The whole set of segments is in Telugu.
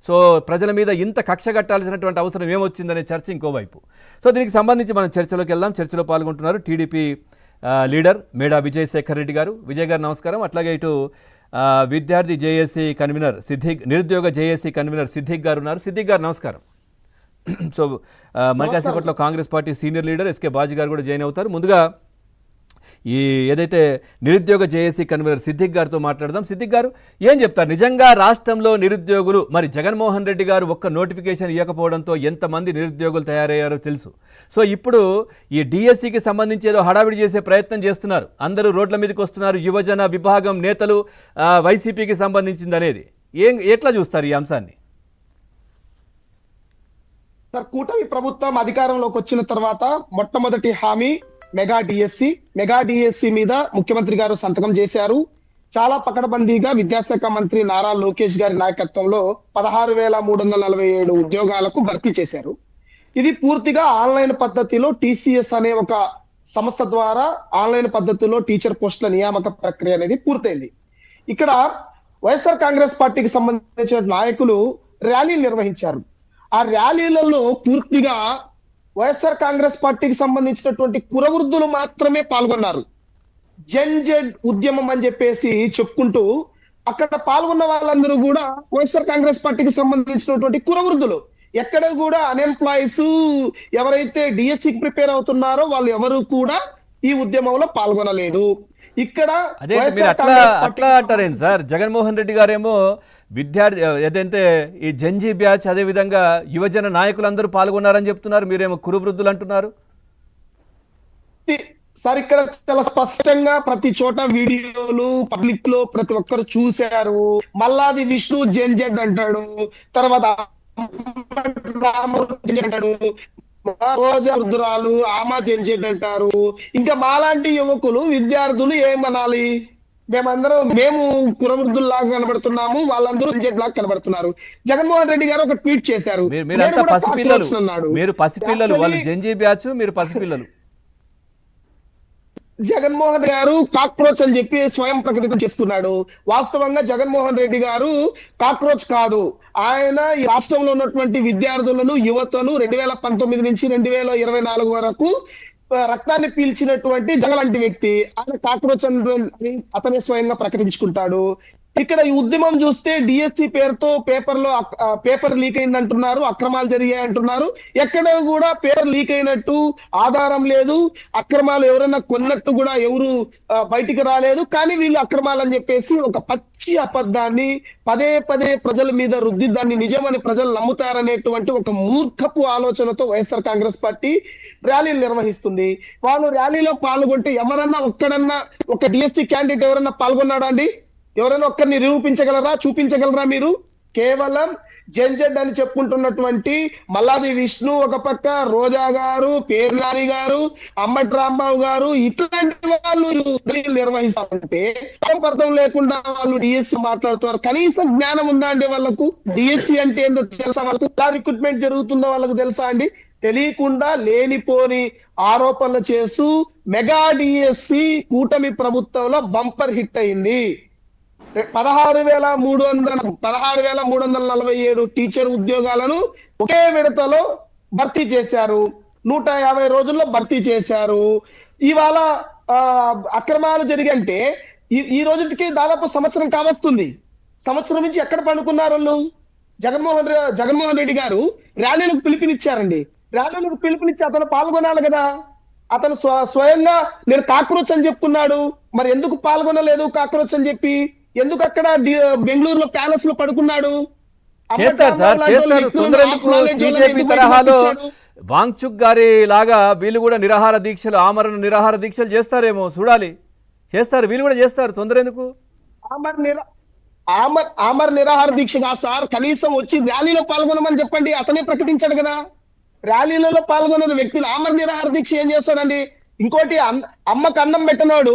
సో ప్రజల మీద ఇంత కక్ష కట్టాల్సినటువంటి అవసరం ఏమొచ్చిందనే చర్చ ఇంకోవైపు. సో దీనికి సంబంధించి మనం చర్చలోకి వెళ్దాం. చర్చలో పాల్గొంటున్నారు టీడీపీ లీడర్ మేడా విజయశేఖర్ రెడ్డి గారు. విజయ్ గారు నమస్కారం. అట్లాగే ఇటు విద్యార్థి జేఏసీ కన్వీనర్ సిద్దిక్, నిరుద్యోగ జేఏసీ కన్వీనర్ సిద్దిక్ గారు ఉన్నారు. సిద్దిక్ గారు నమస్కారం. సో మరి కాసేపట్లో Congress party senior leader S K Baji గారు కూడా జాయిన్ అవుతారు. ముందుగా ఈ ఏదైతే నిరుద్యోగ జేఏసీ కన్వీనర్ సిద్దిక్ గారితో మాట్లాడదాం. సిద్దిక్ గారు ఏం చెప్తారు? నిజంగా రాష్ట్రంలో నిరుద్యోగులు, మరి జగన్మోహన్ రెడ్డి గారు ఒక్క నోటిఫికేషన్ ఇవ్వకపోవడంతో ఎంతమంది నిరుద్యోగులు తయారయ్యారో తెలుసు. సో ఇప్పుడు ఈ డిఎస్సికి సంబంధించి ఏదో హడావిడి చేసే ప్రయత్నం చేస్తున్నారు, అందరూ రోడ్ల మీదకి వస్తున్నారు, యువజన విభాగం నేతలు, వైసీపీకి సంబంధించింది అనేది ఎట్లా చూస్తారు ఈ అంశాన్ని? సార్, కూటమి ప్రభుత్వం అధికారంలోకి వచ్చిన తర్వాత మొట్టమొదటి హామీ మెగా డిఎస్సి మీద ముఖ్యమంత్రి గారు సంతకం చేశారు. చాలా పకడ్బందీగా విద్యాశాఖ మంత్రి నారా లోకేష్ గారి నాయకత్వంలో 16,347 ఉద్యోగాలకు భర్తీ చేశారు. ఇది పూర్తిగా ఆన్లైన్ పద్ధతిలో టీసీఎస్ అనే ఒక సంస్థ ద్వారా ఆన్లైన్ పద్ధతిలో టీచర్ పోస్టుల నియామక ప్రక్రియ అనేది పూర్తయింది. ఇక్కడ వైఎస్ఆర్ కాంగ్రెస్ పార్టీకి సంబంధించిన నాయకులు ర్యాలీలు నిర్వహించారు. ఆ ర్యాలీలలో పూర్తిగా వైఎస్ఆర్ కాంగ్రెస్ పార్టీకి సంబంధించినటువంటి కురవృద్ధులు మాత్రమే పాల్గొన్నారు. జెడ్ ఉద్యమం అని చెప్పేసి చెప్పుకుంటూ అక్కడ పాల్గొన్న వాళ్ళందరూ కూడా వైఎస్ఆర్ కాంగ్రెస్ పార్టీకి సంబంధించినటువంటి కురవృద్ధులు. ఎక్కడ కూడా అన్ఎంప్లాయీస్ ఎవరైతే డిఎస్సికి ప్రిపేర్ అవుతున్నారో వాళ్ళు ఎవరు కూడా ఈ ఉద్యమంలో పాల్గొనలేదు. ఇక్కడ అదే మీరు అట్లా అంటారేం సార్? జగన్మోహన్ రెడ్డి గారేమో విద్యార్థి ఏదైతే ఈ జంజీ బ్యాచ్, అదే విధంగా యువజన నాయకులందరూ పాల్గొన్నారని చెప్తున్నారు, మీరేమో కురువృద్ధులు అంటున్నారు. సార్, ఇక్కడ చాలా స్పష్టంగా ప్రతి చోట వీడియోలు పబ్లిక్ లో ప్రతి ఒక్కరు చూశారు. మల్లాది విష్ణు జెడ్ అంటాడు, తర్వాత అంటాడు, రోజా వృద్ధురాలు ఆమా జెడ్ అంటారు. ఇంకా మాలాంటి యువకులు విద్యార్థులు ఏమనాలి? మేము కురవృద్ధుల్లాగా కనబడుతున్నాము, వాళ్ళందరూ జెడ్ లాగా కనబడుతున్నారు. జగన్మోహన్ రెడ్డి గారు ఒక ట్వీట్ చేశారు, మీరు పసిపిల్లలు, వాళ్ళు జెంజీ బ్యాచ్, మీరు పసిపిల్లలు. జగన్మోహన్ గారు కాక్రోచ్ అని చెప్పి స్వయం ప్రకటితం చేస్తున్నాడు. వాస్తవంగా జగన్మోహన్ రెడ్డి గారు కాక్రోచ్ కాదు. ఆయన ఈ రాష్ట్రంలో ఉన్నటువంటి విద్యార్థులను, యువతను 2019 నుంచి 2024 వరకు రక్తాన్ని పీల్చినటువంటి జగలాంటి వ్యక్తి. ఆయన కాక్రోచ్ అని అతనే స్వయంగా ప్రకటించుకుంటాడు. ఇక్కడ ఈ ఉద్యమం చూస్తే డిఎస్సి పేరుతో పేపర్ లీక్ అయింది అంటున్నారు, అక్రమాలు జరిగాయి అంటున్నారు. ఎక్కడ కూడా పేపర్ లీక్ అయినట్టు ఆధారం లేదు, అక్రమాలు ఎవరైనా కొన్నట్టు కూడా ఎవరు బయటికి రాలేదు. కానీ వీళ్ళు అక్రమాలు అని చెప్పేసి ఒక పచ్చి అబద్ధాన్ని పదే పదే ప్రజల మీద రుద్ది దాన్ని నిజమని ప్రజలు నమ్ముతారనేటువంటి ఒక మూర్ఖపు ఆలోచనతో వైఎస్ఆర్ కాంగ్రెస్ పార్టీ ర్యాలీలు నిర్వహిస్తుంది. వాళ్ళు ర్యాలీలో పాల్గొంటే ఎవరన్నా ఒక డిఎస్సి క్యాండిడేట్ ఎవరన్నా పాల్గొన్నాడా అండి? ఎవరైనా ఒక్కరిని నిరూపించగలరా, చూపించగలరా? మీరు కేవలం జెడ్ అని చెప్పుకుంటున్నటువంటి మల్లాది విష్ణు ఒక పక్క, రోజా గారు, పేర్లారి గారు, అంబటి రాంబాబు గారు, ఇట్లాంటి వాళ్ళు నిర్వహిస్తారంటే అర్థం లేకుండా వాళ్ళు డిఎస్సి మాట్లాడుతున్నారు. కనీసం జ్ఞానం ఉందా అండి వాళ్ళకు? డిఎస్సి అంటే ఏంటో తెలుసా వాళ్ళకు? ఎలా రిక్రూట్మెంట్ జరుగుతుందో వాళ్ళకు తెలుసా అండి? తెలియకుండా లేనిపోని ఆరోపణలు చేస్తూ మెగా డిఎస్సి కూటమి ప్రభుత్వంలో బంపర్ హిట్ అయింది. 16,347 టీచర్ ఉద్యోగాలను ఒకే విడతలో భర్తీ చేశారు. 150 రోజుల్లో భర్తీ చేశారు. ఇవాళ అక్రమాలు జరిగంటే ఈ రోజుకి దాదాపు సంవత్సరం కావస్తుంది. సంవత్సరం నుంచి ఎక్కడ పండుకున్నారు వాళ్ళు? జగన్మోహన్ రెడ్డి గారు ర్యాలీలకు పిలుపునిచ్చారండి. ర్యాలీలకు పిలుపునిచ్చి అతను పాల్గొనాలి కదా. అతను స్వయంగా నేను కాక్రోచ్ అని చెప్తున్నాడు. మరి ఎందుకు పాల్గొనలేదు కాక్రోచ్ అని చెప్పి? ఎందుకు అక్కడ బెంగళూరులో ప్యాలెస్ లో పడుకున్నాడు? బీజేపీ తరహాలో వాంగ్చుక్ గారి లాగా వీళ్ళు కూడా నిరాహార దీక్షలు, ఆమరణ నిరాహార దీక్షలు చేస్తారేమో చూడాలి. చేస్తారు, వీళ్ళు కూడా చేస్తారు. తొందర ఎందుకు? ఆమర నిరాహార దీక్ష కాదు సార్, కనీసం వచ్చి ర్యాలీలో పాల్గొనమని చెప్పండి. అతనే ప్రకటించాడు కదా. ర్యాలీలలో పాల్గొన్న వ్యక్తులు ఆమర నిరాహార దీక్ష ఏం చేస్తాడండి? ఇంకోటి, అమ్మకు అన్నం పెట్టినాడు,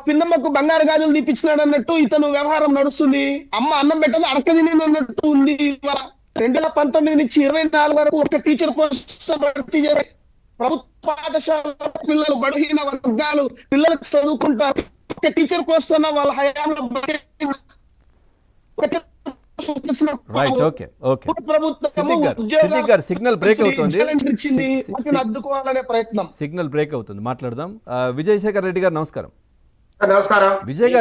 పిన్నమ్మకు బంగారు గాజులు తీపించినాడు అన్నట్టు ఇతను వ్యవహారం నడుస్తుంది. అమ్మ అన్నం పెట్టదు, అడకదిని అన్నట్టు ఉంది. 2019 నుంచి 24 వరకు ఒక టీచర్ పోస్ట్ భర్తీ చేయాలి. ప్రభుత్వ పాఠశాల పిల్లలు, బలహీన వర్గాలు పిల్లలకు చదువుకుంటారు. ఒక టీచర్ పోస్ట్ అన్న వాళ్ళ హయాంలో రైట్, ఓకే ఓకే. ప్రభుత్వం సిద్దిక్ గారు సిగ్నల్ బ్రేక్ అవుతుంది, ఇచ్చింది, వాటిని అడ్డుకోవాలనే ప్రయత్నం. సిగ్నల్ బ్రేక్ అవుతుంది, మాట్లాడదాం. విజయశేఖర్ రెడ్డి గారు నమస్కారం. నమస్కారం. విజయ్ గారు